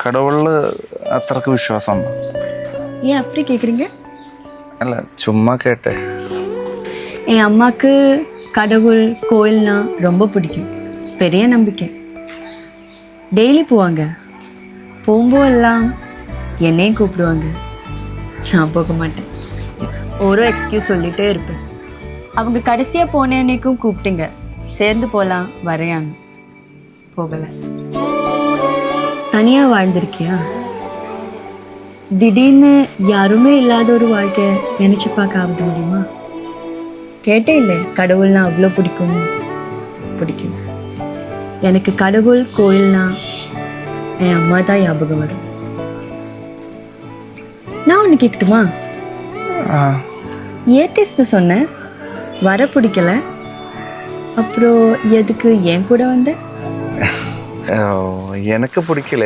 கடவுள் அத்தருக்கு விசுவாசம். ஏன் அப்படி கேட்குறீங்க? அல்ல சும்மா கேட்டேன். என் அம்மாவுக்கு கடவுள் கோயில்னா ரொம்ப பிடிக்கும், பெரிய நம்பிக்கை. டெய்லி போவாங்க, போகும்போதெல்லாம் என்னையும் கூப்பிடுவாங்க. நான் போக மாட்டேன், ஒரு எக்ஸ்கியூஸ் சொல்லிகிட்டே இருப்பேன். அவங்க கடைசியாக போன அன்னைக்கும் கூப்பிட்டுங்க, சேர்ந்து போகலாம் வரையாங்க, போகலை. தனியாக வாழ்ந்திருக்கியா? திடீர்னு யாருமே இல்லாத ஒரு வாழ்க்கை நினச்சி பார்க்க ஆகுது முடியுமா? கேட்டே இல்லை கடவுள்னா அவ்வளோ பிடிக்கும். பிடிக்கும். எனக்கு கடவுள் கோயில்னா என் அம்மா தான் ஞாபகம் வரும். நான் ஒன்று கேட்கட்டுமா? ஏத்திஸ்ட்னு சொன்னேன், வர பிடிக்கல, அப்புறம் எதுக்கு என் கூட வந்த? எனக்கு பிடிக்கல.